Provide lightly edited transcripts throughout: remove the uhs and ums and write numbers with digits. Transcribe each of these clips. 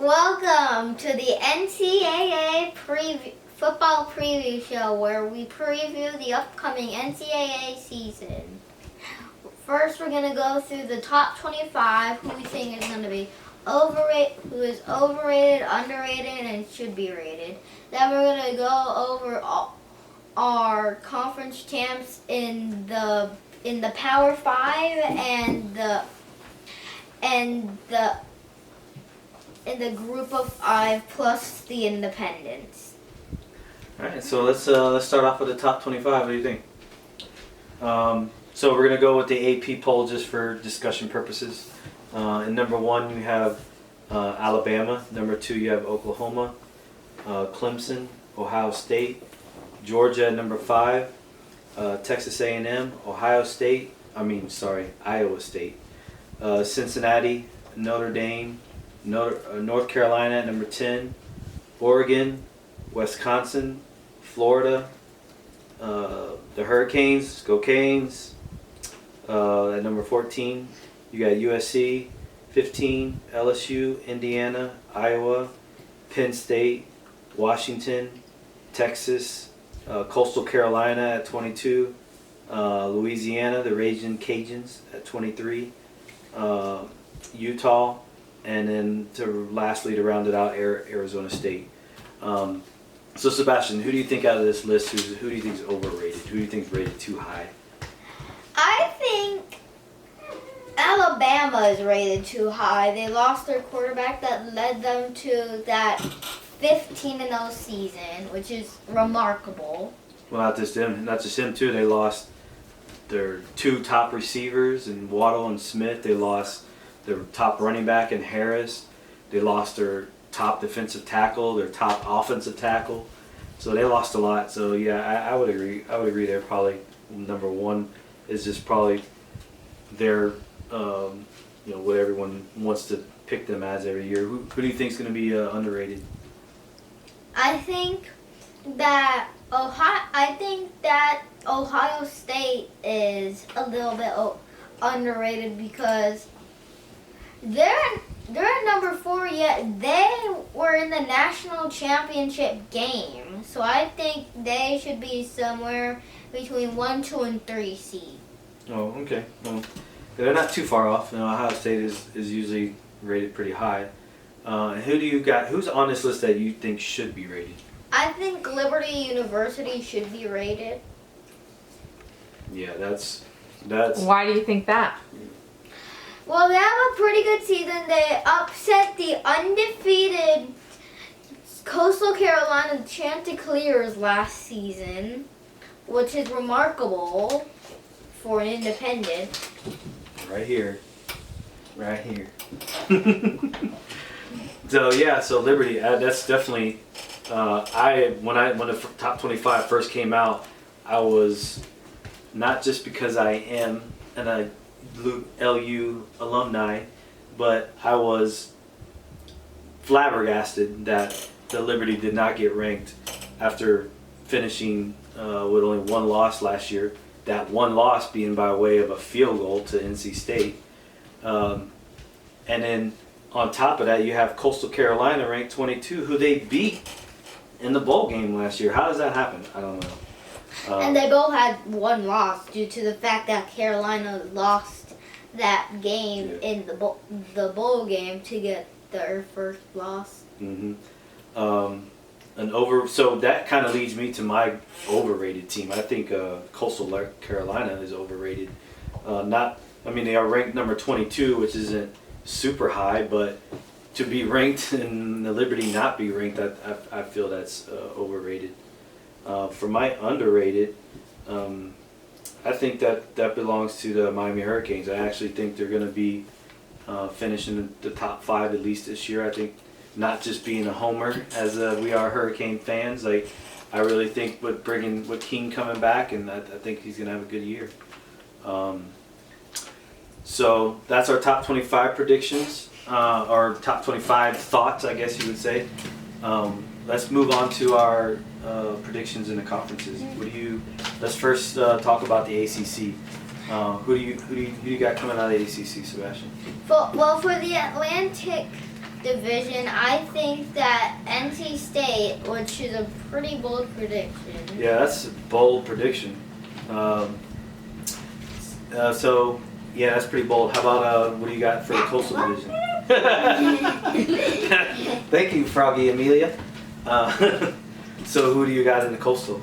welcome to the NCAA football preview show where we preview the upcoming NCAA season. First, we're going to go through the top 25, who we think is going to be who is overrated, underrated, and should be rated. Then we're going to go over our conference champs in the Power 5 and the group of 5 plus the independents. All right, so let's start off with the top 25. What do you think? So we're gonna go with the AP poll just for discussion purposes. In number 1 you have Alabama. Number 2 you have Oklahoma, Clemson, Ohio State, Georgia at number 5, Texas A&M, Iowa State, Cincinnati, Notre Dame, North Carolina at number 10, Oregon, Wisconsin, Florida, the Hurricanes, go Canes. At number 14, you got USC, 15, LSU, Indiana, Iowa, Penn State, Washington, Texas, Coastal Carolina at 22, Louisiana, the Raging Cajuns at 23, Utah, and then lastly to round it out, Arizona State. So Sebastian, who do you think out of this list, who do you think is overrated? Who do you think is rated too high? I think Alabama is rated too high. They lost their quarterback that led them to that 15-0 season, which is remarkable. Well, not just him too. They lost their 2 top receivers in Waddle and Smith. They lost their top running back in Harris. They lost their top defensive tackle, their top offensive tackle. So they lost a lot. So yeah, I would agree. I would agree. They're probably number 1 is just probably their what everyone wants to pick them as every year. Who do you think is going to be underrated? I think that Ohio State is a little bit underrated because they're at number 4, yet they were in the national championship game. So I think they should be somewhere between 1, 2, and 3 seed. Oh, okay. Well, they're not too far off. Ohio State is usually rated pretty high. Who do you got? Who's on this list that you think should be rated? I think Liberty University should be rated. Yeah, that's. Why do you think that? Well, they have a pretty good season. They upset the undefeated Coastal Carolina Chanticleers last season, which is remarkable for an independent. Right here. So Liberty, that's definitely. When the top 25 first came out, I was not just because I am an LU alumni, but I was flabbergasted that the Liberty did not get ranked after finishing with only 1 loss last year. That 1 loss being by way of a field goal to NC State. And then on top of that, you have Coastal Carolina ranked 22, who they beat in the bowl game last year. How does that happen? I don't know. And they both had 1 loss due to the fact that Carolina lost that game in the bowl game to get their first loss. Mm-hmm. So that kind of leads me to my overrated team. I think Coastal Carolina is overrated. They are ranked number 22, which isn't super high, but to be ranked and the Liberty not be ranked, I feel that's overrated. For my underrated, I think that belongs to the Miami Hurricanes. I actually think they're going to be finishing the top 5 at least this year. I think not just being a homer as we are Hurricane fans. I really think with King coming back, and I think he's going to have a good year. So that's our top 25 predictions, or top 25 thoughts, I guess you would say. Let's move on to our predictions in the conferences. Let's first talk about the ACC. Who do you got coming out of the ACC, Sebastian? Well, for the Atlantic division, I think that NC State, which is a pretty bold prediction. Yeah, that's a bold prediction. So, yeah, that's pretty bold. How about what do you got for the Coastal Division? Thank you, Froggy Amelia. So, who do you got in the Coastal?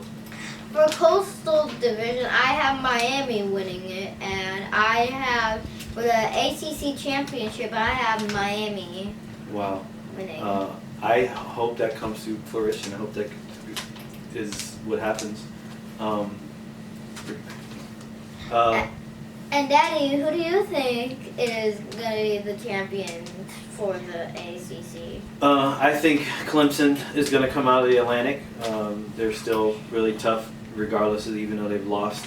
For Coastal Division, I have Miami winning it, and I have for the ACC Championship, I have Miami Wow. winning. I hope that comes to fruition. I hope that is what happens. And Daddy, who do you think is going to be the champion for the ACC? I think Clemson is going to come out of the Atlantic. They're still really tough, regardless of even though they've lost,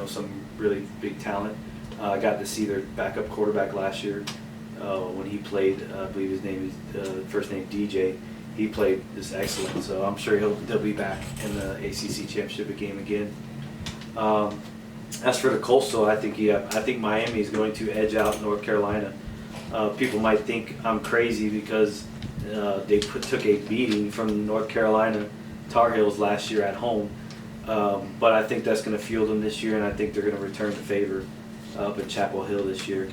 some really big talent. I got to see their backup quarterback last year when he played. I believe his name is first name DJ. He played just excellent, so I'm sure they'll be back in the ACC championship game again. As for the Coastal, I think Miami is going to edge out North Carolina. People might think I'm crazy because they took a beating from North Carolina Tar Heels last year at home, but I think that's going to fuel them this year, and I think they're going to return to favor up at Chapel Hill this year.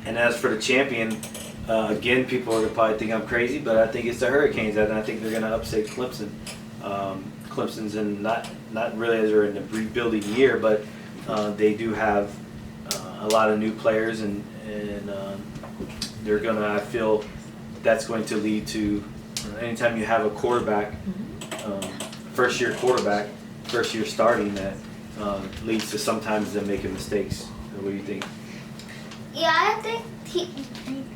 And as for the champion, again, people are going to probably think I'm crazy, but I think it's the Hurricanes, and I think they're going to upset Clemson. Clemson's in not really as they're in the rebuilding year, but they do have a lot of new players, and they're gonna. I feel that's going to lead to anytime you have a quarterback, first year quarterback, first year starting, that leads to sometimes them making mistakes. What do you think? Yeah,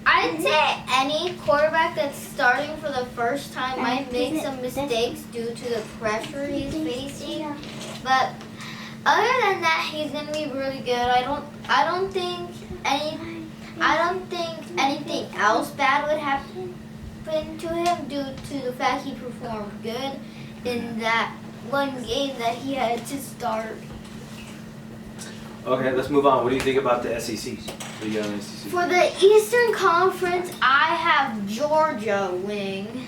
I'd say any quarterback that's starting for the first time might make some mistakes due to the pressure he's facing. But other than that, he's gonna be really good. I don't think anything else bad would happen to him due to the fact he performed good in that one game that he had to start. Okay, let's move on. What do you think about the SEC? What do you got on the SEC? For the Eastern Conference, I have Georgia winning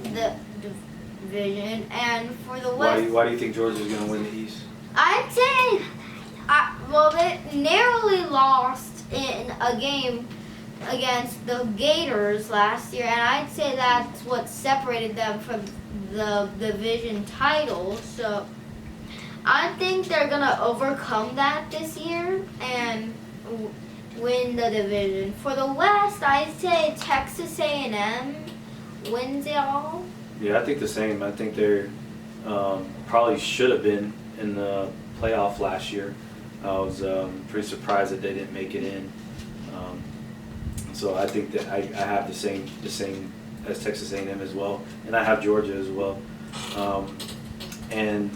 the division, and for the West, Why do you think Georgia's going to win the East? I'd say, they narrowly lost in a game against the Gators last year, and I'd say that's what separated them from the division title. So I think they're gonna overcome that this year and win the division. For the West, I'd say Texas A&M wins it all. Yeah, I think the same. I think they're probably should have been in the playoff last year. I was pretty surprised that they didn't make it in. So I think that I have the same as Texas A&M as well, and I have Georgia as well. And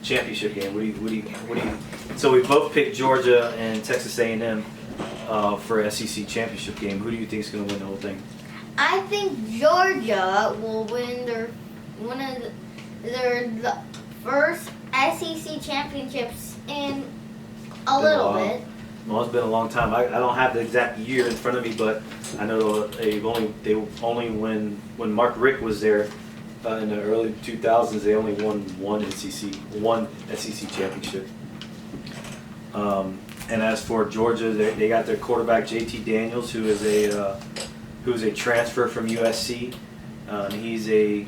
championship game. What do you? So we both picked Georgia and Texas A&M for SEC championship game. Who do you think is going to win the whole thing? I think Georgia will win their first SEC championships in a little bit. Well, it's been a long time. I don't have the exact year in front of me, but I know they only when Mark Richt was there in the early 2000s, they only won one SEC championship. And as for Georgia, they got their quarterback JT Daniels, who is a transfer from USC. He's a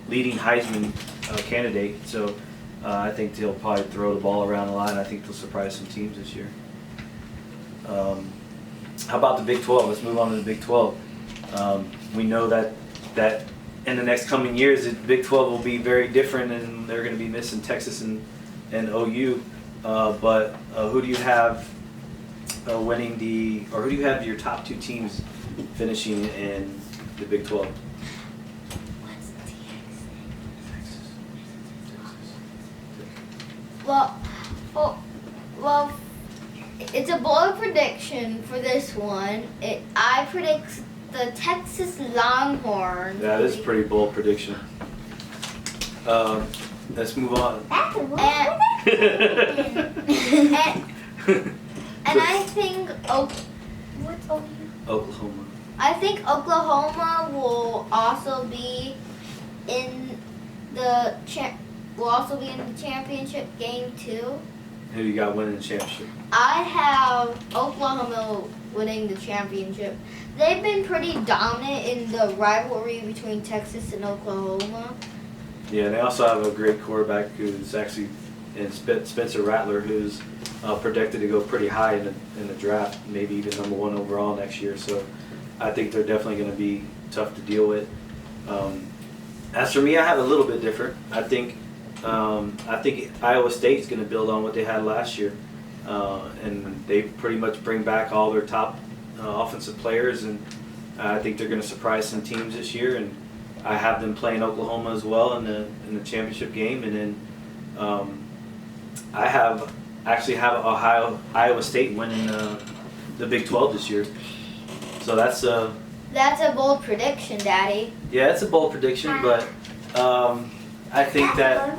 leading Heisman candidate. So I think they'll probably throw the ball around a lot. I think they'll surprise some teams this year. How about the Big 12? Let's move on to the Big 12. We know that in the next coming years, the Big 12 will be very different, and they're going to be missing Texas and OU. But who do you have winning who do you have your top two teams finishing in the Big 12? Well, it's a bold prediction for this one. I predict the Texas Longhorns. That is a pretty bold prediction. Let's move on. And I think Oklahoma. I think Oklahoma will also be in the championship game too. Who do you got winning the championship? I have Oklahoma winning the championship. They've been pretty dominant in the rivalry between Texas and Oklahoma. Yeah, and they also have a great quarterback who's actually in Spencer Rattler, who's projected to go pretty high in the draft, maybe even number 1 overall next year. So I think they're definitely going to be tough to deal with. As for me, I have a little bit different. I think Iowa State's going to build on what they had last year, and they pretty much bring back all their top offensive players, and I think they're going to surprise some teams this year. And I have them playing Oklahoma as well in the championship game, and then I actually have Iowa State winning the Big 12 this year. So that's a bold prediction, Daddy. Yeah, it's a bold prediction, but I think that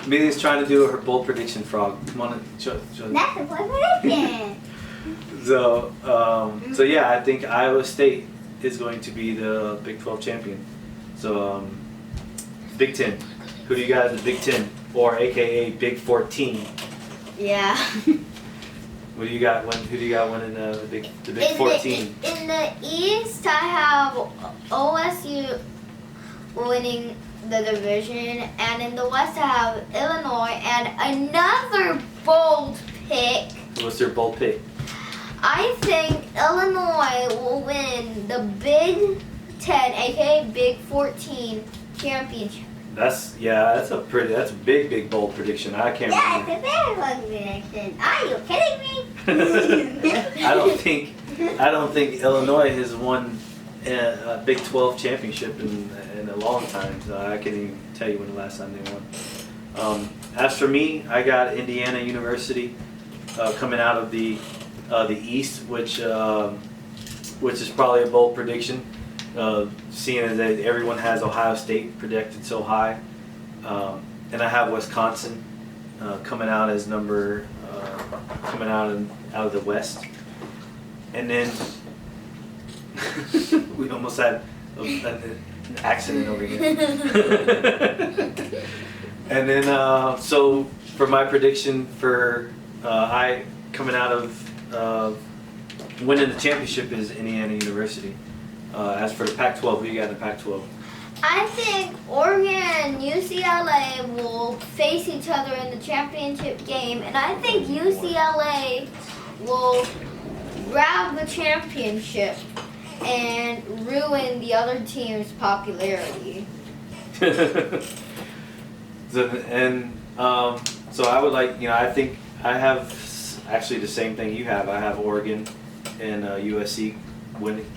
Amelia's trying to do her bold prediction frog. Come on, show. That's a bold prediction. So yeah, I think Iowa State is going to be the Big 12 champion. So Big 10. Who do you got in the Big 10, or AKA Big 14? Yeah. Who do you got winning the Big 14? In the East, I have OSU winning the division, and in the West, I have Illinois, and another bold pick. What's your bold pick? I think Illinois will win the Big 10, aka Big 14 championship. That's a big bold prediction. I can't. Yeah, it's a very bold prediction. Are you kidding me? I don't think Illinois has won a Big 12 championship in a long time. So I can't even tell you when the last time they won. As for me, I got Indiana University coming out of the East, which is probably a bold prediction. Seeing as that everyone has Ohio State projected so high, and I have Wisconsin coming out as coming out of the West, and then we almost had an accident over here. And then so for my prediction for I coming out of winning the championship is Indiana University. As for the Pac-12, who you got in the Pac-12? I think Oregon and UCLA will face each other in the championship game, and I think UCLA will grab the championship and ruin the other team's popularity. So I would I think I have actually the same thing you have. I have Oregon and USC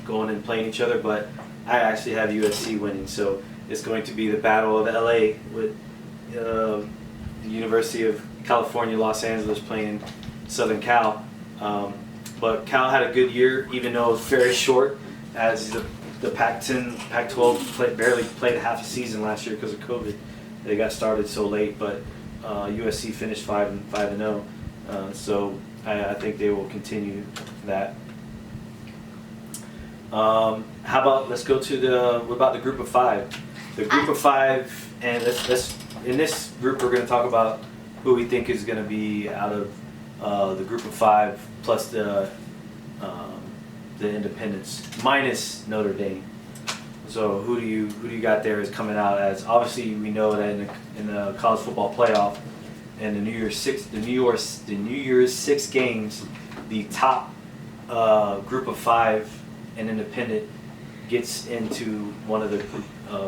going and playing each other, but I actually have USC winning. So it's going to be the Battle of LA with the University of California, Los Angeles playing Southern Cal. But Cal had a good year, even though it was very short, as the Pac-10, Pac-12 barely played half a season last year because of COVID. They got started so late, but USC finished 5-0. So I think they will continue that. How about let's go to what about the group of 5? The group of 5, and let's in this group we're going to talk about who we think is going to be out of the group of 5 plus the independents minus Notre Dame. So who do you got there as coming out as? Obviously we know that in the college football playoff and the New Year's 6 games, the top group of 5 and independent gets into one of the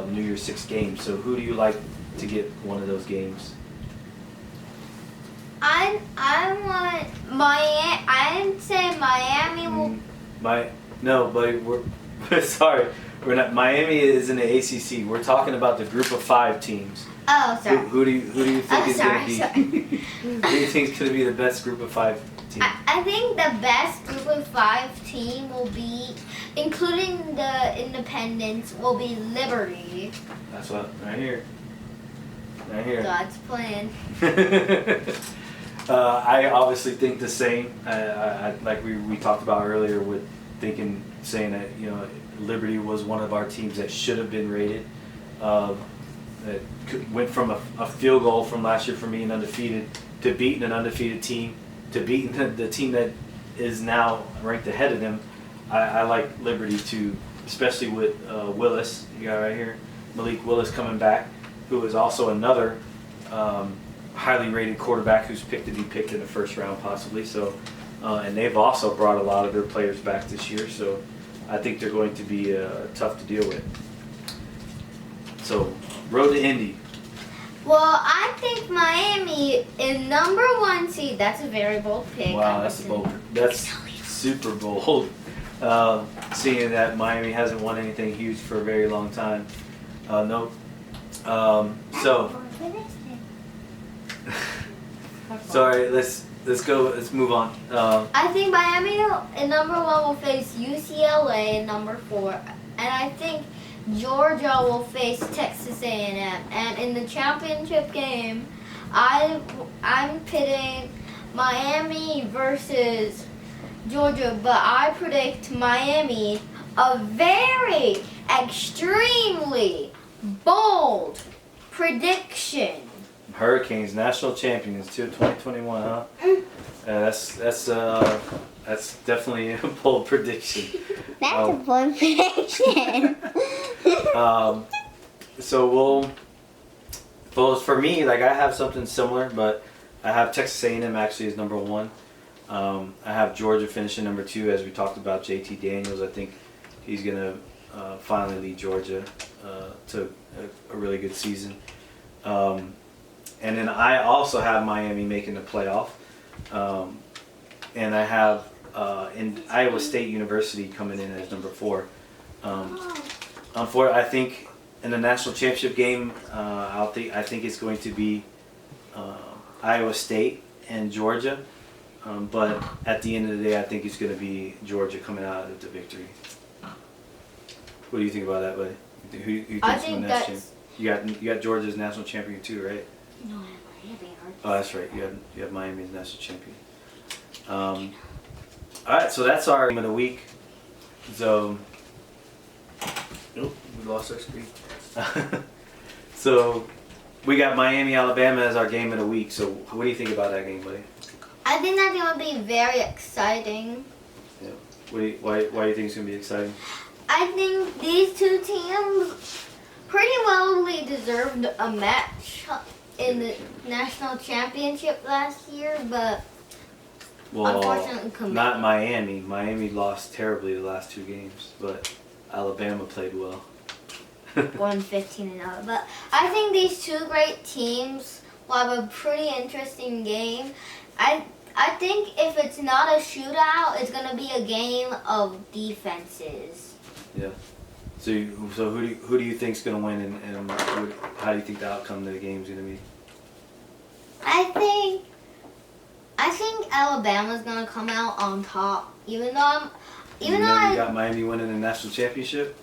New Year's 6 games. So who do you like to get one of those games? I want Miami. I'd say Miami will. No, but we're sorry. We're not. Miami is in the ACC. We're talking about the group of 5 teams. Oh, sorry. Who do you think is going to be? Who do you think is going to be the best group of 5 team? I think the best group of 5 team will be, including the independents, will be Liberty. That's what right here. Right here. God's plan. I obviously think the same. I like we talked about earlier with saying that Liberty was one of our teams that should have been rated. That went from a field goal from last year from being undefeated to beating an undefeated team to beating the team that is now ranked ahead of them. I like Liberty too, especially with Willis. You got right here, Malik Willis coming back, who is also another highly rated quarterback who's picked to be picked in the first round possibly. So, and they've also brought a lot of their players back this year. So, I think they're going to be tough to deal with. So, road to Indy. Well, I think Miami is number 1 seed. That's a very bold pick. Wow, that's bold. That's super bold. Seeing that Miami hasn't won anything huge for a very long time. Nope. So, sorry. Let's go. Let's move on. I think Miami in number 1 will face UCLA in number 4, and I think Georgia will face Texas A&M. And in the championship game, I'm pitting Miami versus Georgia, but I predict Miami, a very extremely bold prediction. Hurricanes national champions too, 2021, huh? That's definitely a bold prediction. That's a bold prediction. So for me, like I have something similar, but I have Texas A&M actually as number 1. I have Georgia finishing number 2, as we talked about. JT Daniels, I think he's gonna finally lead Georgia to a really good season. And then I also have Miami making the playoff, and I have in Iowa State University coming in as number 4. I think in the national championship game, I think it's going to be Iowa State and Georgia. But at the end of the day, I think it's going to be Georgia coming out with the victory. What do you think about that, buddy? Who you I think that's... You got Georgia's national champion too, right? No, I have Miami. Oh, that's right. You have Miami's national champion. All right, so that's our game of the week. So, we lost our screen. So, we got Miami, Alabama as our game of the week. So, what do you think about that game, buddy? I think that's going to be very exciting. Yeah. Why do you think it's going to be exciting? I think these two teams pretty well deserved a match in the national championship last year, but unfortunately not Miami. Miami lost terribly the last 2 games, but Alabama played well. 1-15-0. But I think these two great teams will have a pretty interesting game. I think if it's not a shootout, it's going to be a game of defenses. Yeah. So who do you think's going to win, and how do you think the outcome of the game is going to be? I think Alabama's going to come out on top, even though you got Miami winning the national championship.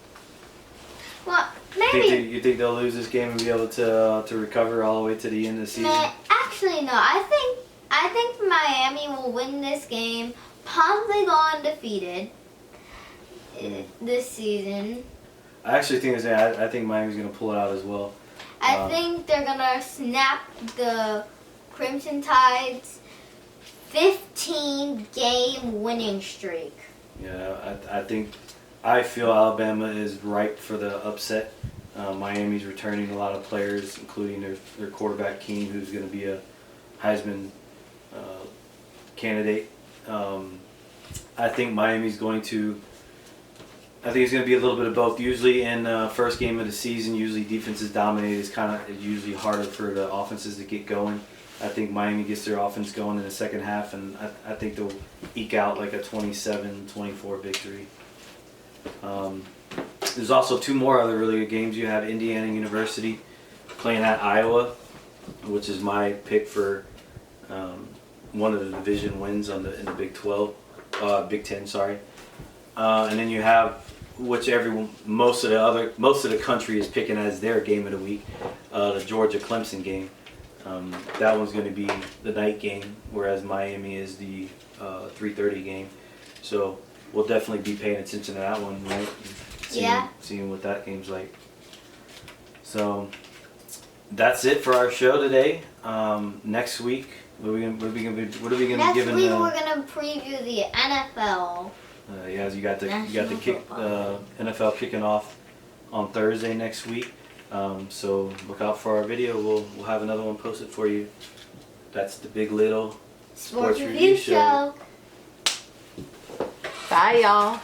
Well, maybe. You think they'll lose this game and be able to recover all the way to the end of the season? Actually, no. I think Miami will win this game, possibly go undefeated this season. I actually think I think Miami's going to pull it out as well. I think they're going to snap the Crimson Tide's 15-game winning streak. Yeah, I feel Alabama is ripe for the upset. Miami's returning a lot of players, including their quarterback King, who's going to be a Heisman candidate. I think Miami's going to. I think it's going to be a little bit of both. Usually in the first game of the season, usually defenses dominate. It's usually harder for the offenses to get going. I think Miami gets their offense going in the second half, and I think they'll eke out like a 27-24 victory. There's also 2 more other really good games. You have Indiana University playing at Iowa, which is my pick for one of the division wins in the Big 10. Sorry, and then you have which most of the country is picking as their game of the week, the Georgia Clemson game. That one's going to be the night game, whereas Miami is the 3:30 game. So we'll definitely be paying attention to that one, right? Seeing what that game's like. So that's it for our show today. Next week, what are we gonna be giving? Next week we're gonna preview the NFL. Yeah, you got the NFL kicking off on Thursday next week. So look out for our video. We'll have another one posted for you. That's the Big Little Sports Review Show. Bye, y'all.